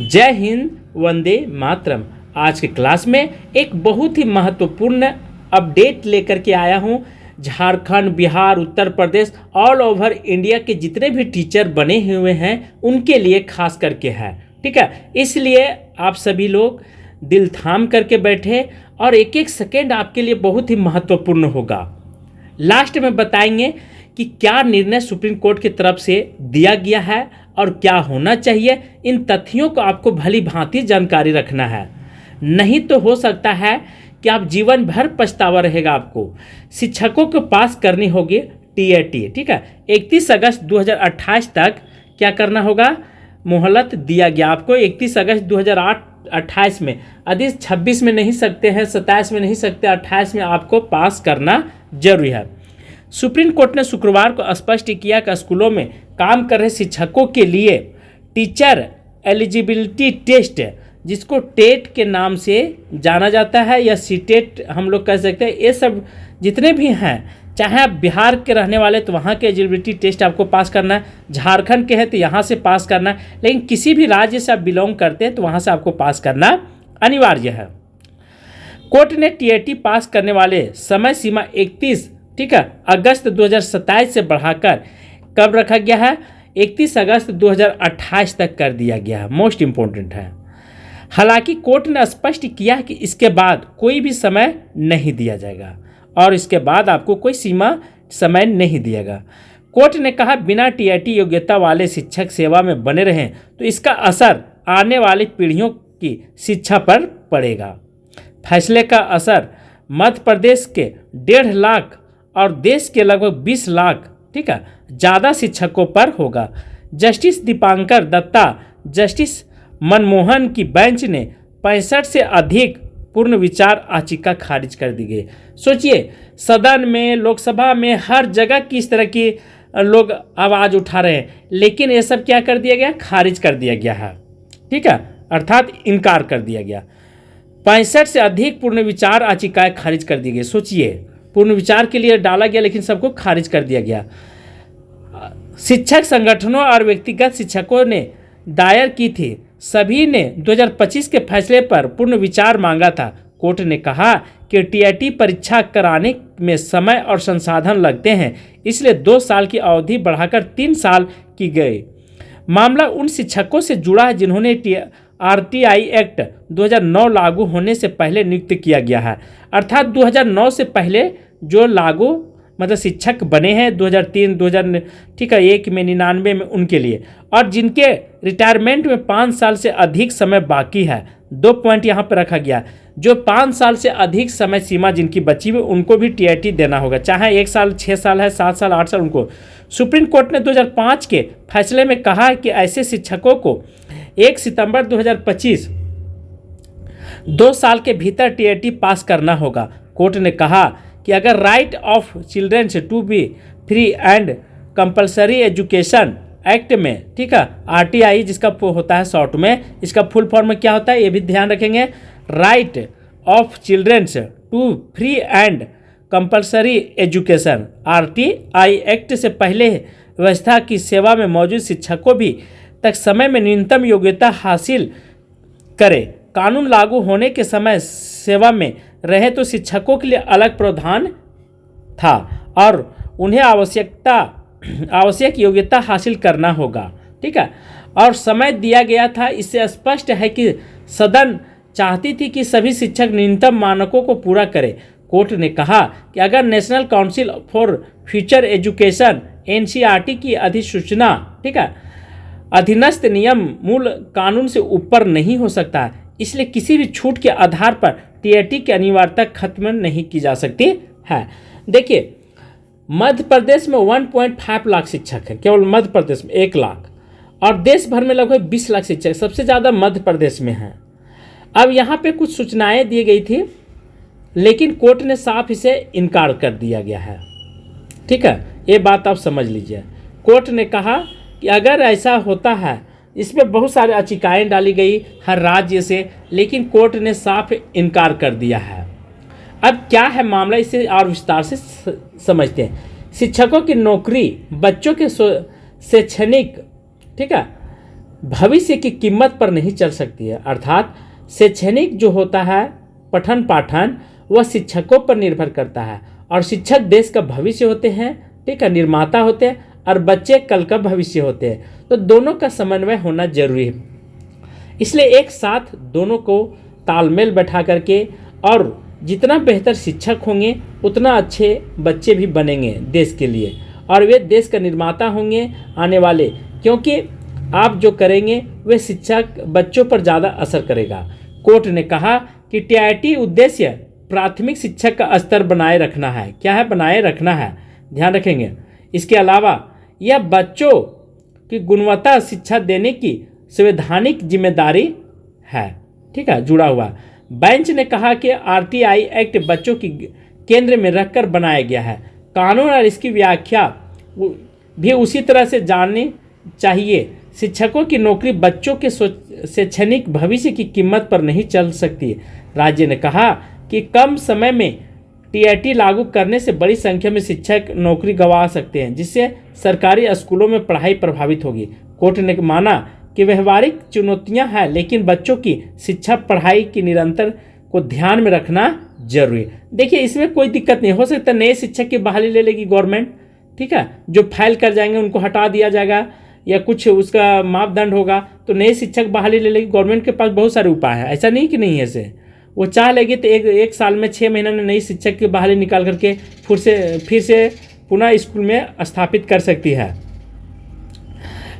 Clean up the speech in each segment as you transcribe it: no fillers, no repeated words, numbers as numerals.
जय हिंद, वंदे मातरम। आज के क्लास में एक बहुत ही महत्वपूर्ण अपडेट लेकर के आया हूँ। Jharkhand, Bihar, Uttar Pradesh, all over India के जितने भी टीचर बने हुए हैं उनके लिए खास करके है। ठीक है, इसलिए आप सभी लोग दिल थाम करके बैठे और एक एक सेकेंड आपके लिए बहुत ही महत्वपूर्ण होगा। लास्ट में बताएंगे कि क्या निर्णय सुप्रीम कोर्ट की तरफ से दिया गया है और क्या होना चाहिए। इन तथ्यों को आपको भली भांति जानकारी रखना है, नहीं तो हो सकता है कि आप जीवन भर पछतावा रहेगा। आपको शिक्षकों को पास करनी होगी टीएटी। ठीक है, 31 अगस्त 2028 तक क्या करना होगा, मोहलत दिया गया आपको 31 अगस्त 2028 में। यदि 26 में नहीं सकते हैं, 27 में नहीं सकते, 28 में आपको पास करना जरूरी है। सुप्रीम कोर्ट ने शुक्रवार को स्पष्ट किया कि स्कूलों में काम कर रहे शिक्षकों के लिए टीचर एलिजिबिलिटी टेस्ट, जिसको टेट के नाम से जाना जाता है या सीटेट हम लोग कह सकते हैं, ये सब जितने भी हैं, चाहे आप बिहार के रहने वाले तो वहाँ के एलिजिबिलिटी टेस्ट आपको पास करना है, झारखंड के हैं तो यहाँ से पास करना है, लेकिन किसी भी राज्य से आप बिलोंग करते हैं तो वहाँ से आपको पास करना अनिवार्य है। कोर्ट ने टीएटी पास करने वाले समय सीमा 31 अगस्त 2027 से बढ़ाकर कब रखा गया है, 31 अगस्त 2028 तक कर दिया गया है। मोस्ट इम्पोर्टेंट है। हालांकि कोर्ट ने स्पष्ट किया कि इसके बाद कोई भी समय नहीं दिया जाएगा और इसके बाद आपको कोई सीमा समय नहीं दिएगा। कोर्ट ने कहा बिना टीएटी योग्यता वाले शिक्षक सेवा में बने रहें तो इसका असर आने वाली पीढ़ियों की शिक्षा पर पड़ेगा। फैसले का असर मध्य प्रदेश के 1.5 लाख और देश के लगभग 20 लाख ज़्यादा शिक्षकों पर होगा। जस्टिस दीपांकर दत्ता, जस्टिस मनमोहन की बेंच ने 65 से अधिक पूर्ण विचार याचिका खारिज कर दी गई। सोचिए, सदन में, लोकसभा में, हर जगह किस तरह की लोग आवाज़ उठा रहे हैं, लेकिन ये सब क्या कर दिया गया, खारिज कर दिया गया है। ठीक है, अर्थात इनकार कर दिया गया। 65 से अधिक पूर्ण विचार याचिकाएं खारिज कर दी गई। सोचिए, पूर्ण विचार के लिए डाला गया लेकिन सबको खारिज कर दिया गया। शिक्षक संगठनों और व्यक्तिगत शिक्षकों ने दायर की थी, सभी ने 2025 के फैसले पर पूर्ण विचार मांगा था। कोर्ट ने कहा कि टीएटी परीक्षा कराने में समय और संसाधन लगते हैं, इसलिए 2 साल की अवधि बढ़ाकर 3 साल की गई। मामला उन शिक्षकों से जुड़ा है जिन्होंने आरटीआई एक्ट 2009 लागू होने से पहले नियुक्त किया गया है, अर्थात 2009 से पहले जो लागू मतलब शिक्षक बने हैं 2003, 2001 में, 99 में, उनके लिए, और जिनके रिटायरमेंट में 5 साल से अधिक समय बाकी है। 2 पॉइंट यहाँ पर रखा गया, जो 5 साल से अधिक समय सीमा जिनकी बची हुई उनको भी टीएटी देना होगा, चाहे 1 साल, 6 साल है, 7 साल, 8 साल उनको। सुप्रीम कोर्ट ने 2005 के फैसले में कहा कि ऐसे शिक्षकों को 1 सितंबर 2025 2 साल के भीतर टीएटी पास करना होगा। कोर्ट ने कहा कि अगर right of childrens to be free and compulsory education act में, ठीक है, आरटीआई जिसका होता है शॉर्ट में, इसका फुल फॉर्म क्या होता है ये भी ध्यान रखेंगे, right of childrens to free and compulsory education, RTI act से पहले व्यवस्था की सेवा में मौजूद शिक्षकों भी तक समय में न्यूनतम योग्यता हासिल करे। कानून लागू होने के समय सेवा में रहे तो शिक्षकों के लिए अलग प्रावधान था और उन्हें आवश्यक योग्यता हासिल करना होगा। ठीक है, और समय दिया गया था। इससे स्पष्ट है कि सदन चाहती थी कि सभी शिक्षक न्यूनतम मानकों को पूरा करें। कोर्ट ने कहा कि अगर national council for future education NCERT की अधिसूचना, ठीक है, अधीनस्थ नियम मूल कानून से ऊपर नहीं हो सकता है, इसलिए किसी भी छूट के आधार पर टीएटी की अनिवार्यता खत्म नहीं की जा सकती है। देखिए, मध्य प्रदेश में 1.5 लाख शिक्षक है, केवल मध्य प्रदेश में 1 लाख, और देश भर में लगभग 20 लाख शिक्षक, सबसे ज़्यादा मध्य प्रदेश में हैं। अब यहाँ पे कुछ सूचनाएं दी गई थी, लेकिन कोर्ट ने साफ इसे इनकार कर दिया गया है। ठीक है, ये बात आप समझ लीजिए। कोर्ट ने कहा कि अगर ऐसा होता है, इसमें बहुत सारे याचिकाएं डाली गई हर राज्य से, लेकिन कोर्ट ने साफ इनकार कर दिया है। अब क्या है मामला, इसे और विस्तार से समझते हैं। शिक्षकों की नौकरी बच्चों के शैक्षणिक, ठीक है, भविष्य की कीमत पर नहीं चल सकती है। अर्थात शैक्षणिक जो होता है पठन पाठन वह शिक्षकों पर निर्भर करता है और शिक्षक देश का भविष्य होते हैं, ठीक है, निर्माता होते हैं और बच्चे कल का भविष्य होते हैं। तो दोनों का समन्वय होना जरूरी है। इसलिए एक साथ दोनों को तालमेल बैठा करके और जितना बेहतर शिक्षक होंगे उतना अच्छे बच्चे भी बनेंगे देश के लिए और वे देश का निर्माता होंगे आने वाले, क्योंकि आप जो करेंगे वे शिक्षक बच्चों पर ज़्यादा असर करेगा। कोर्ट ने कहा कि टीआईटी उद्देश्य प्राथमिक शिक्षक का स्तर बनाए रखना है। क्या है? बनाए रखना है, ध्यान रखेंगे। इसके अलावा यह बच्चों की गुणवत्ता शिक्षा देने की संवैधानिक जिम्मेदारी है, ठीक है, जुड़ा हुआ। बेंच ने कहा कि आरटीआई एक्ट बच्चों की केंद्र में रखकर बनाया गया है। कानून और इसकी व्याख्या भी उसी तरह से जाननी चाहिए। शिक्षकों की नौकरी बच्चों के शैक्षणिक भविष्य की कीमत पर नहीं चल सकती। राज्य ने कहा कि कम समय में टीआईटी लागू करने से बड़ी संख्या में शिक्षक नौकरी गंवा सकते हैं, जिससे सरकारी स्कूलों में पढ़ाई प्रभावित होगी। कोर्ट ने माना कि व्यवहारिक चुनौतियां हैं, लेकिन बच्चों की शिक्षा पढ़ाई की निरंतर को ध्यान में रखना जरूरी। देखिए इसमें कोई दिक्कत नहीं हो सकता, नए शिक्षक की बहाली ले लेगी गवर्नमेंट, ठीक है, जो फाइल कर जाएंगे उनको हटा दिया जाएगा या कुछ उसका मापदंड होगा तो नए शिक्षक बहाली ले लेगी। गवर्नमेंट के पास बहुत सारे उपाय हैं, ऐसा नहीं कि नहीं है। ऐसे वो चाह लेगी तो एक साल में 6 महीने में नई शिक्षक की बहाली निकाल करके फिर से पुनः स्कूल में स्थापित कर सकती है।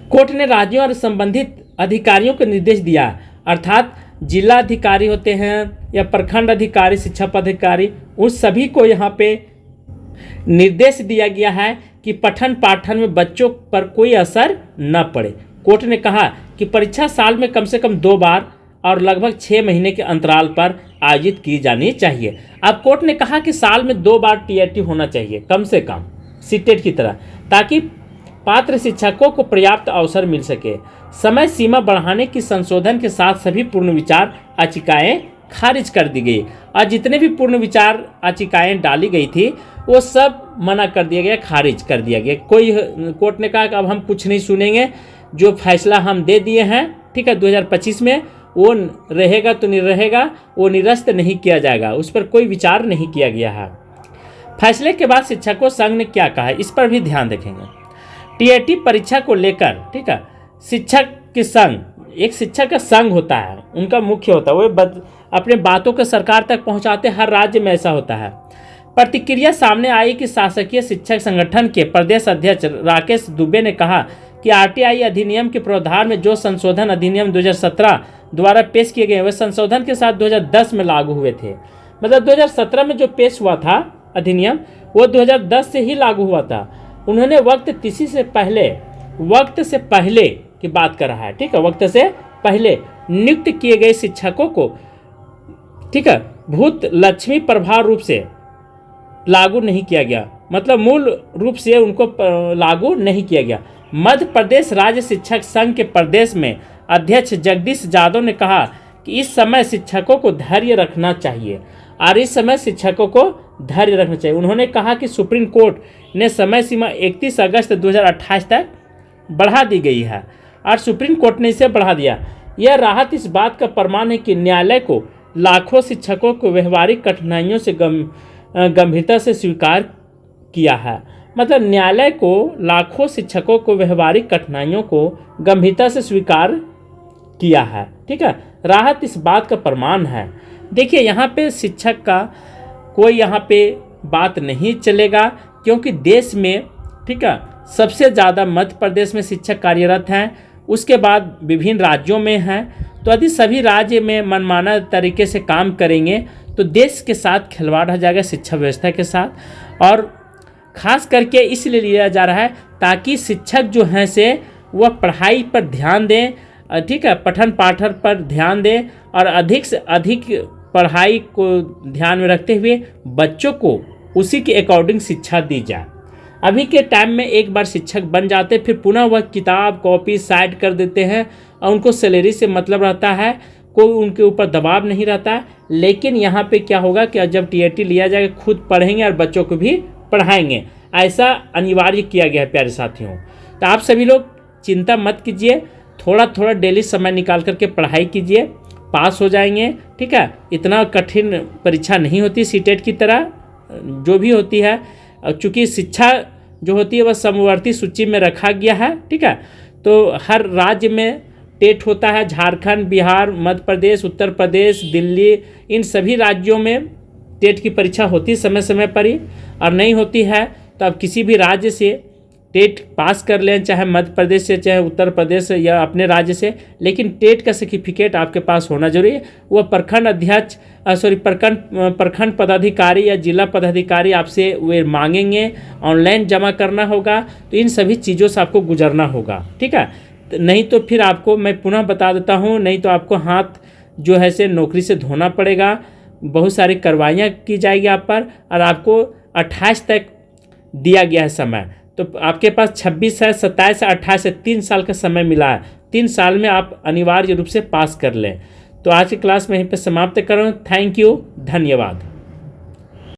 कोर्ट ने राज्यों और संबंधित अधिकारियों को निर्देश दिया, अर्थात जिला अधिकारी होते हैं या प्रखंड अधिकारी, शिक्षा पदाधिकारी, उन सभी को यहाँ पे निर्देश दिया गया है कि पठन पाठन में बच्चों पर कोई असर न पड़े। कोर्ट ने कहा कि परीक्षा साल में कम से कम 2 बार और लगभग 6 महीने के अंतराल पर आयोजित की जानी चाहिए। अब कोर्ट ने कहा कि साल में 2 बार टीआईटी होना चाहिए कम से कम सीटेट की तरह, ताकि पात्र शिक्षकों को पर्याप्त अवसर मिल सके। समय सीमा बढ़ाने की संशोधन के साथ सभी पूर्ण विचार याचिकाएं खारिज कर दी गई और जितने भी पूर्ण विचार याचिकाएं डाली गई थी वो सब मना कर दिया गया, खारिज कर दिया गया। कोर्ट ने कहा कि अब हम कुछ नहीं सुनेंगे, जो फैसला हम दे दिए हैं, ठीक है, 2025 में वो रहेगा तो नहीं रहेगा, वो निरस्त नहीं किया जाएगा, उस पर कोई विचार नहीं किया गया है। फैसले के बाद शिक्षकों संघ ने क्या कहा इस पर भी ध्यान रखेंगे। टीआईटी परीक्षा को लेकर, ठीक है, शिक्षक के संघ, एक शिक्षक का संघ होता है, उनका मुख्य होता है, वो अपने बातों को सरकार तक पहुंचाते, हर राज्य में ऐसा होता है। प्रतिक्रिया सामने आई कि शासकीय शिक्षक संगठन के प्रदेश अध्यक्ष राकेश दुबे ने कहा कि आरटीआई अधिनियम के प्रावधान में जो संशोधन अधिनियम 2017 द्वारा पेश किए गए वे संशोधन के साथ 2010 में लागू हुए थे। मतलब 2017 में जो पेश हुआ था अधिनियम वो 2010 से ही लागू हुआ था। उन्होंने वक्त से पहले की बात कर रहा है, ठीक है, वक्त से पहले नियुक्त किए गए शिक्षकों को, ठीक है, भूत लक्ष्मी प्रभाव रूप से लागू नहीं किया गया, मतलब मूल रूप से उनको लागू नहीं किया गया। मध्य प्रदेश राज्य शिक्षक संघ के प्रदेश में अध्यक्ष जगदीश यादव ने कहा कि इस समय शिक्षकों को धैर्य रखना चाहिए उन्होंने कहा कि सुप्रीम कोर्ट ने समय सीमा 31 अगस्त 2028 तक बढ़ा दी गई है और सुप्रीम कोर्ट ने इसे बढ़ा दिया। यह राहत इस बात का प्रमाण है कि न्यायालय को लाखों शिक्षकों को व्यवहारिक कठिनाइयों से गंभीरता से स्वीकार किया है। मतलब न्यायालय को लाखों शिक्षकों को व्यवहारिक कठिनाइयों को गंभीरता से स्वीकार किया है, ठीक है, राहत इस बात का प्रमाण है। देखिए यहाँ पे शिक्षक का कोई यहाँ पे बात नहीं चलेगा, क्योंकि देश में, ठीक है, सबसे ज़्यादा मध्य प्रदेश में शिक्षक कार्यरत हैं, उसके बाद विभिन्न राज्यों में हैं। तो यदि सभी राज्य में मनमाना तरीके से काम करेंगे तो देश के साथ खिलवाड़ हो जाएगा, शिक्षा व्यवस्था के साथ। और ख़ास करके इसलिए लिया जा रहा है ताकि शिक्षक जो हैं से वह पढ़ाई पर ध्यान दें, ठीक है, पठन पाठन पर ध्यान दें और अधिक से अधिक पढ़ाई को ध्यान में रखते हुए बच्चों को उसी के अकॉर्डिंग शिक्षा दी जाए। अभी के टाइम में एक बार शिक्षक बन जाते फिर पुनः वह किताब कॉपी साइड कर देते हैं और उनको सैलरी से मतलब रहता है, कोई उनके ऊपर दबाव नहीं रहता है। लेकिन यहाँ पे क्या होगा कि जब टीआईटी लिया जाएगा खुद पढ़ेंगे और बच्चों को भी पढ़ाएंगे, ऐसा अनिवार्य किया गया है प्यारे साथियों। तो आप सभी लोग चिंता मत कीजिए, थोड़ा थोड़ा डेली समय निकाल करके पढ़ाई कीजिए, पास हो जाएंगे। ठीक है, इतना कठिन परीक्षा नहीं होती सीटेट की तरह जो भी होती है, चूँकि शिक्षा जो होती है वह समवर्ती सूची में रखा गया है। ठीक है, तो हर राज्य में टेट होता है, झारखंड, बिहार, मध्य प्रदेश, उत्तर प्रदेश, दिल्ली, इन सभी राज्यों में टेट की परीक्षा होती समय समय पर ही, और नहीं होती है तो आप किसी भी राज्य से टेट पास कर लें, चाहे मध्य प्रदेश से, चाहे उत्तर प्रदेश से, या अपने राज्य से, लेकिन टेट का सर्टिफिकेट आपके पास होना जरूरी है। वह प्रखंड अध्यक्ष प्रखंड पदाधिकारी या जिला पदाधिकारी आपसे वे मांगेंगे, ऑनलाइन जमा करना होगा, तो इन सभी चीज़ों से आपको गुजरना होगा। ठीक है, नहीं तो फिर आपको मैं पुनः बता देता हूँ, नहीं तो आपको हाथ जो है से नौकरी से धोना पड़ेगा, बहुत सारी कार्रवाइयाँ की जाएगी आप पर, और आपको 28 तक दिया गया है समय। तो आपके पास 26 है, 27 है, 28 है, 3 साल का समय मिला है। 3 साल में आप अनिवार्य रूप से पास कर लें। तो आज की क्लास में यहीं पर समाप्त कर रहा हूँ। थैंक यू, धन्यवाद।